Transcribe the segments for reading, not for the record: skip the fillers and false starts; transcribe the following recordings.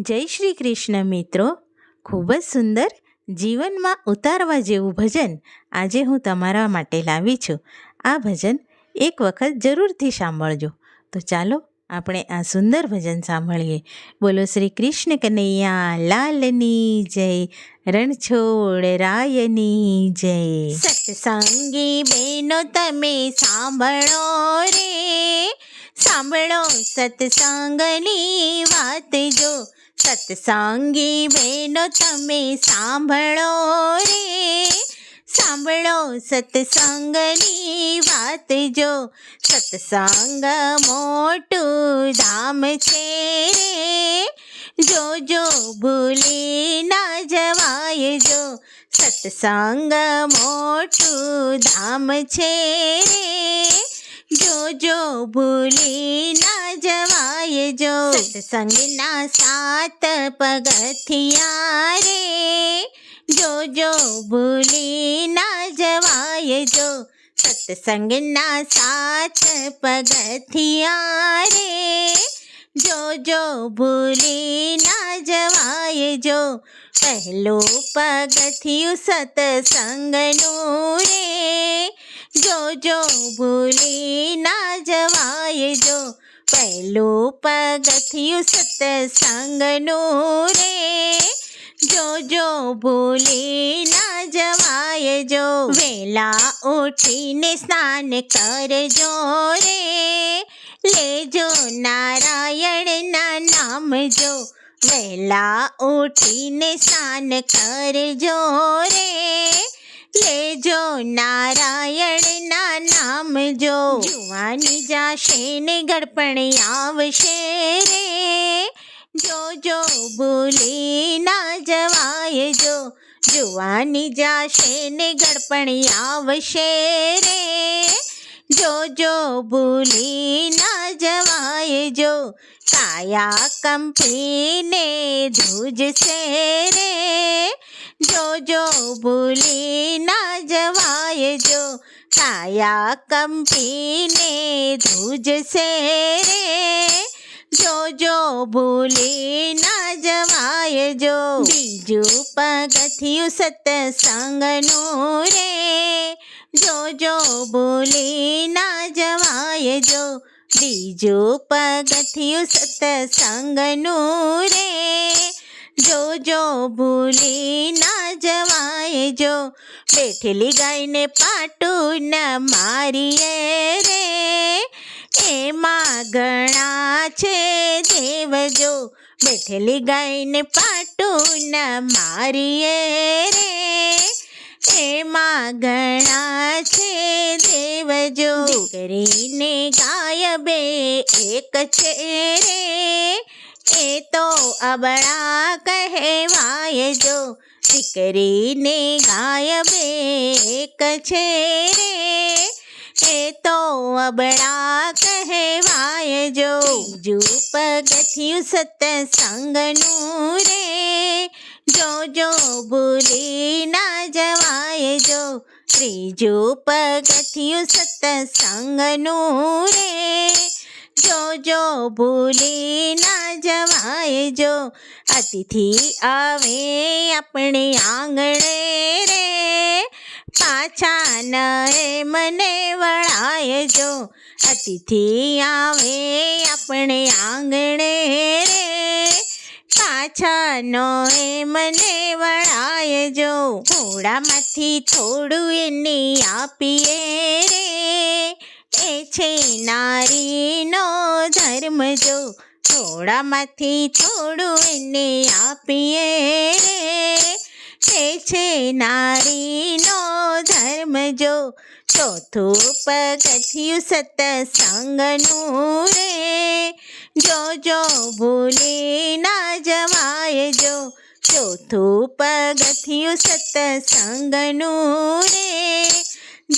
જય શ્રી કૃષ્ણ મિત્રો. ખૂબ જ સુંદર જીવનમાં ઉતારવા જેવું ભજન આજે હું તમારા માટે લાવી છું. આ ભજન એક વખત જરૂરથી સાંભળજો. તો ચાલો આપણે આ સુંદર ભજન સાંભળીએ. બોલો શ્રી કૃષ્ણ કનૈયા લાલની જય, રણછોડ રાયની જય. સત્સંગી બહેનો તમે સાંભળો રે, સાંભળો સત્સંગની વાત જો. સત્સંગી બહેનો તમે સાંભળો રે, સાંભળો સત્સંગની વાત જો. સત્સંગ મોટું ધામ છે રે, જોજો ભૂલી ના જવાય જો. સત્સંગ મોટું ધામ છે રે, જોજો ભૂલી ના જવાય જો. સત્સંગના 7 પગથિયા રે, જોજો ભૂલી ના જવાય જો. સત્સંગના 7 પગથિયા રે, જોજો ભૂલી ના જવાય જો. પહેલું પગથિયું સત્સંગનું રે, જોજો ભૂલી ના જવાય જો. પહેલું પગથિયું સત્સંગનું રે, જોજો ભૂલી ના જવાય જો. વહેલા ઉઠીને સ્નાન કરજો રે, લેજો નારાયણના નામ જો. વહેલા ઉઠીને સ્નાન કરજો રે, લેજો નારાયણના નામ જો. જુવાની જાશે ને ગળપણ આવશે રે, જોજો ભૂલી ના જવાય જો. જુવાની જાશે ને ગળપણ આવશે રે, જોજો ભૂલી ના જવાય જો. કાયા કંપીને ધ્રુજશે રે, જોજો ભૂલી ના જવાય જો. કાયા કંપીને ધ્રુજશે રે, જોજો ભૂલી ના જવાય જો. બીજું પગથિયું સત્સંગનું રે, જોજો ભૂલી ના જવાય જો. બીજું પગથિયું સત્સંગનું રે, જોજો ભૂલી ના જવાય જો. બેઠેલી ગાયને પાટું ન મારીએ રે, એમાં ઘણા છે દેવ જો. બેઠેલી ગાયને પાટું ન મારીએ રે, એમાં ઘણા છે દેવ જો. દીકરીને ગાય બે એક છે રે, એ તો અબળા કહેવાય જો. દીકરીને ગાય બે એક છે રે, એ તો અબળા કહેવાય જો. બીજું પગથિયું સત્સંગનું રે, જોજો ભૂલી ના જવાય જો. ત્રીજું પગથિયું સત્સંગનું રે, જોજો ભૂલી ના જવાય જો. અતિથિ આવે આપણે આંગણે રે, પાછા ન મને વળાય જો. અતિથિ આવે આપણે આંગણે રે, પાછા નો મને વળાય જો. થોડામાંથી થોડું એને આપીએ રે, એ છે નારીનો ધર્મ જો. થોડામાંથી થોડું એને આપીએ રે, એ છે નારીનો ધર્મ જો. ચોથું પગથિયું સત્સંગનું રે, જોજો ભૂલી ના જવાય જો. ચોથું પગથિયું સત્સંગનું રે,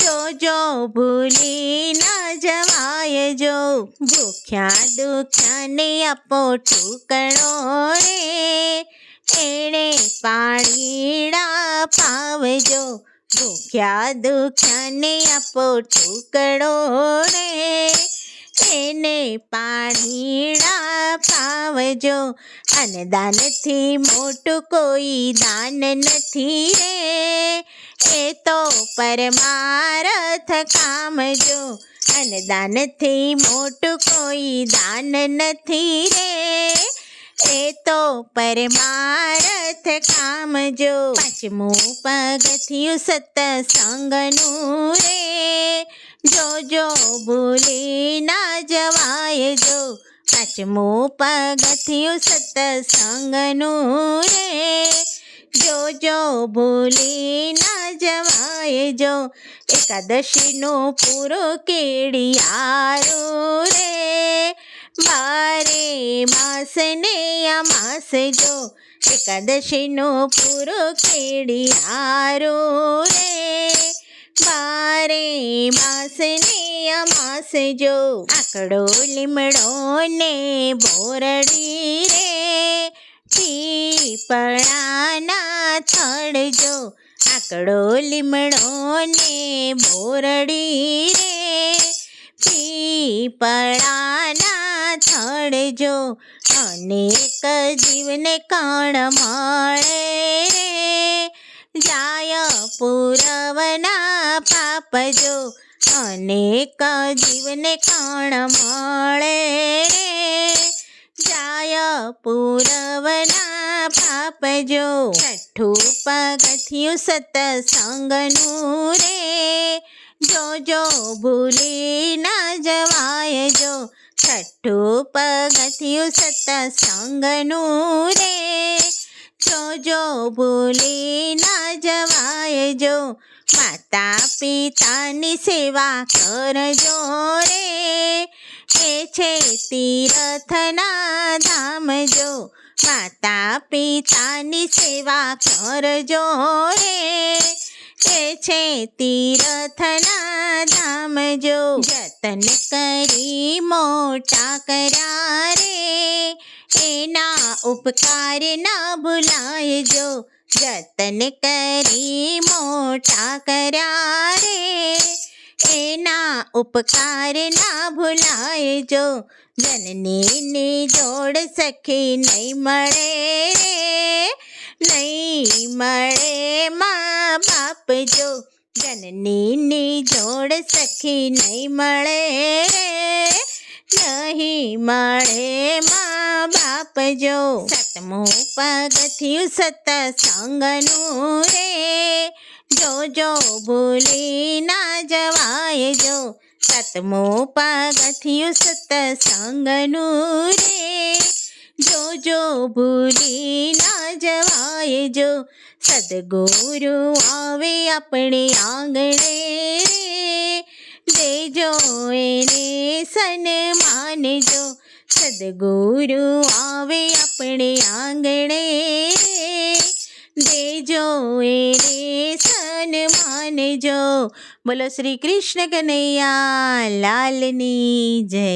જોજો ભૂલી ના જવાય જો. ભૂખ્યા દુખ્યાને આપો ટુકડો રે, એણે પાણીડા પાવજો. ભૂખ્યા દુખ્યાને આપો ટુકડો રે, એને પાણીડા પાવજો. અન્નદાનથી મોટું કોઈ દાન નથી રે, એ તો પરમારથ કામજો. અન્નદાનથી મોટું કોઈ દાન નથી રે, એ તો પરમારથ કામજો. પાંચમું પગથિયું સત્સંગનું રે, જોજો ભૂલી ના જવાય જો. પાંચમું પગથિયું સત્સંગનું રે, જોજો ભૂલી ના જવાય જો. એકાદશીનું પૂરું કેડિયારું રે, બારે માસ ને અમાસ જો. એકાદશીનું પૂરું કેડિયારું રે, બારે માસ ને અમાસ જો. આકડો લીમડો ને બોરડી રે, પીપળાના થડ જો. આકડો લીમડો ને બોરડી રે, પીપળાના થડ જો. અનેક જીવને કણ મળે રે, જાય પૂરવના પાપ જો. અનેક જીવને કણ મળે રે, જાય પૂરવના પાપ જો. છઠ્ઠું પગથિયું સત્સંગનું રે, જોજો ભૂલી ના જવાય જો. છઠ્ઠું પગથિયું સત્સંગનું રે, જોજો ભૂલી ના જવાય જો. માતા પિતાની સેવા કરજો રે, એ છે તીર્થના ધામ જો. માતા પિતાની સેવા કરજો રે, એ છે તીર્થના ધામ જો. જતન કરી મોટા કર્યા રે, એના ઉપકાર ના ભૂલાય જો. જતન કરી મોટા કર્યા રે, એના ઉપકાર ના ભૂલાય જો. જનનીની જોડ સખી નહીં મળે રે, નહીં મળે મા બાપ જો. જનનીની જોડ સખી નહીં મળે રે, નહીં મળે મા બાપ જો. સાતમું પગથિયું સત્સંગનું રે, જોજો ભૂલી ના જવાય જો. સાતમું પગથિયું સત્સંગનું રે, જોજો ભૂલી ના જવાય જો. સદગુરુ આવે આપણે આંગણે રે, દેજો એને સન્માન જો. સદગુરુ આવે આપણે આંગણે રે, દેજો એને સન્માન જો. બોલો શ્રી કૃષ્ણ કનૈયા લાલની જય.